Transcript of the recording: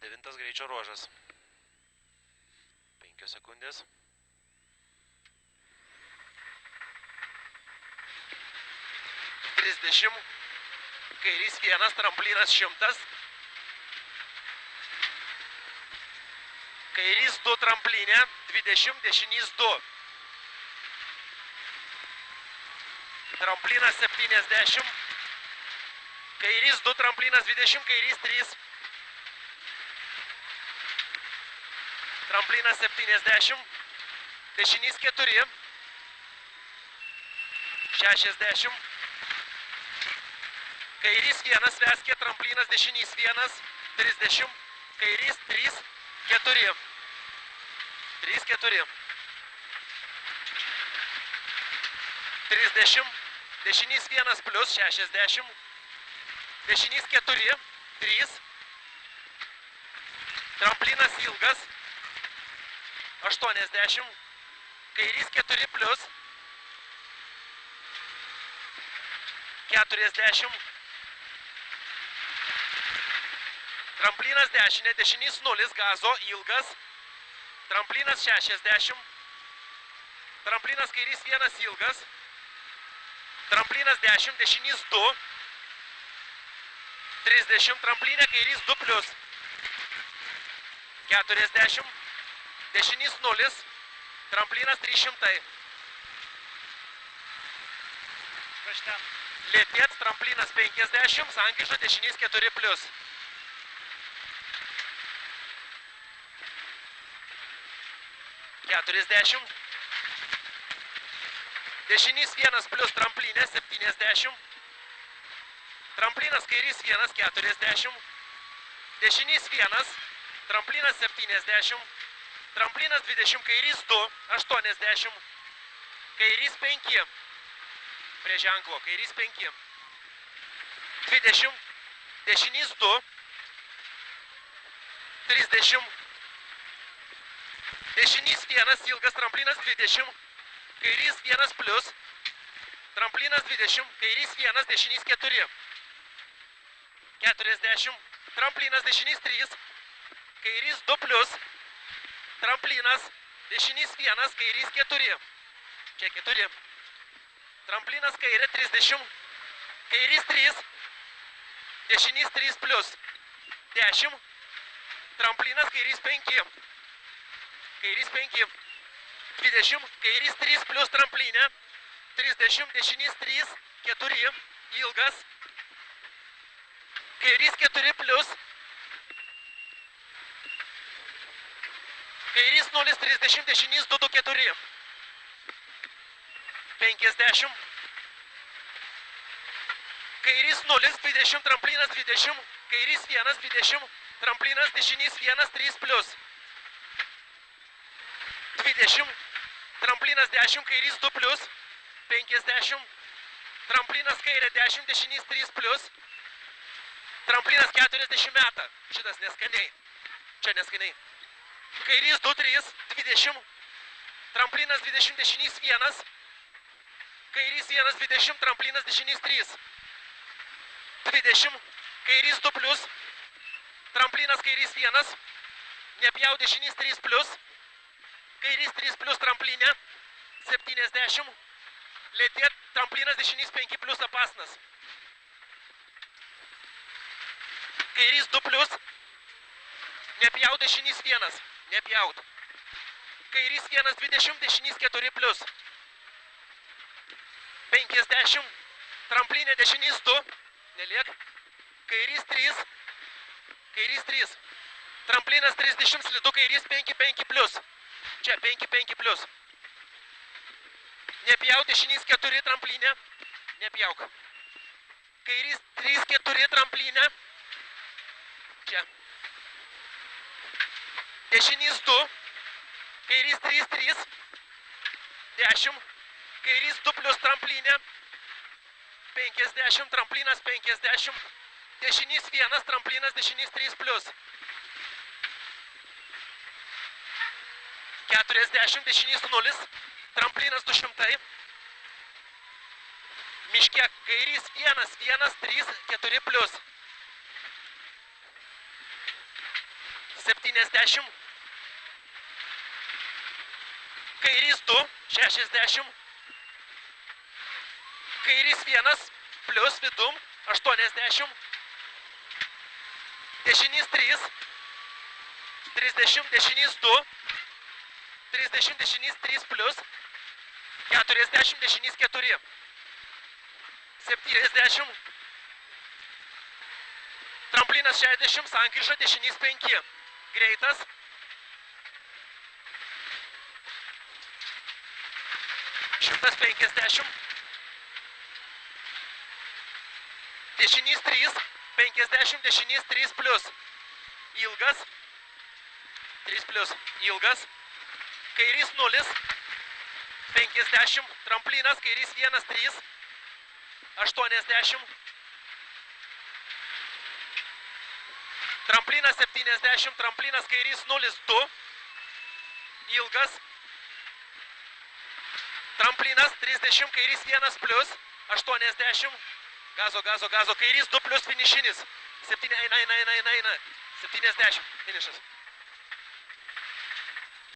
9 greičio ruožas. 5 sekundės. Kairys 1, tramplinas 100. Kairys 2 tramplinė, 20, dešinys 2. Tramplinas 70. Kairys 2, tramplinas 20, kairys 3. Tramplinas 70. Dešinys 4. 60. Kairys 1, veskė, tramplinas dešinys 1. 30. Kairys 3, 4. 3, 4. 30. Dešinys 1 plus 60. Dešinys 4. 3. Tramplinas ilgas. 80. Kairys 4 plus 40. Tramplinas dešinė, dešinys 0, gazo, ilgas. Tramplinas 60. Tramplinas kairys 1, ilgas. Tramplinas 10, dešinys 2. 30, tramplinė kairys 2 plus. 40. Dešinys 0. Tramplinas 300. Lėtėts, tramplinas 50, sankryža dešinys 4 plus. 40. Dešinys 1 plus tramplinė 70. Tramplinas kairys 1, 40. Dešinys 1, tramplinas 70. Tramplinas 20, kairys 2, 80. Kairys 5. Prie ženklo, kairys 5. 20. Dešinys 2. 30. Dešinys 1, ilgas, tramplinas 20. Kairys 1 plus. Tramplinas 20. Kairys 1, dešinys 4. 40. Tramplinas dešinys 3. Kairys 2 plus. Tramplinas dešinys 1, kairys 4. Čia 4. Tramplinas kairė 30. Kairys 3. Dešinys 3 plus. 10. Tramplinas kairys 5. Kairys 5. 20. Kairys 3 plus tramplinė. 30. Dešinys 3. 4. Ilgas. Kairys 4 plus. Kairys 0, 30. Dešinys 2, 2, 4. 50. Kairys 0, 20. Tramplinas 20. Kairys 1, 20. Tramplinas dešinys 1, 3 plus. 20. Tramplinas 10, kairys 2 plus. 50. Tramplinas kairė 10, dešinys 3 plus. Tramplinas 40 metą. Šitas neskaniai. Čia neskaniai. Kairys 2, 3, 20. Tramplinas 20, dešinys 1. Kairys 1, 20. Tramplinas dešinys 3. 20. Kairys 2 plus. Tramplinas kairys 1. Nepjau dešinys 3 plus. Kairys 3 plus tramplinė. 70. Lėtėt tramplinas dešinys 5 plus apasnas. Kairys 2 plus. Nepjaut dešinys 1. Nepjaut. Kairys 1, 20. Dešinys 4 plus. 50. Tramplinė dešinys 2. Neliek. Kairys 3. Kairys 3. Tramplinas 30. Slidu kairys 5, 5 plus. Čia 5, 5 plus. Nepjaut dešinys 4 tramplinė. Nepjauk. Kairys 3, 4 tramplinė. Čia. Dešinys 2. Kairys 3, 3. 10. Kairys 2 plus tramplinė. 50. Tramplinas 50. Dešinys 1. Tramplinas dešinys 3 plus. 40. Dešinys 0. Tramplinas 200. Miške kairys 1, 1, 3, 4 plus. 70. Kairys 2, 60. Kairys 1, plius vidum, 80. Dešinys 3, 30, dešinys 2, 30, dešinys 3 plius, 40, dešinys 4, 70, tramplinas 60, sankryža, dešinys 5, greitas, 150, dešinys 3, 50, dešinys 3 plius, ilgas, 3 plius, ilgas, kairys 0, 50, tramplinas, kairys 1, 3, 80, tramplinas 70, tramplinas kairys 0, 2, ilgas, tramplinas 30, kairys 1 plius, 80, gazo, kairys 2 plius finišinis, 7, eina, 70, finišas.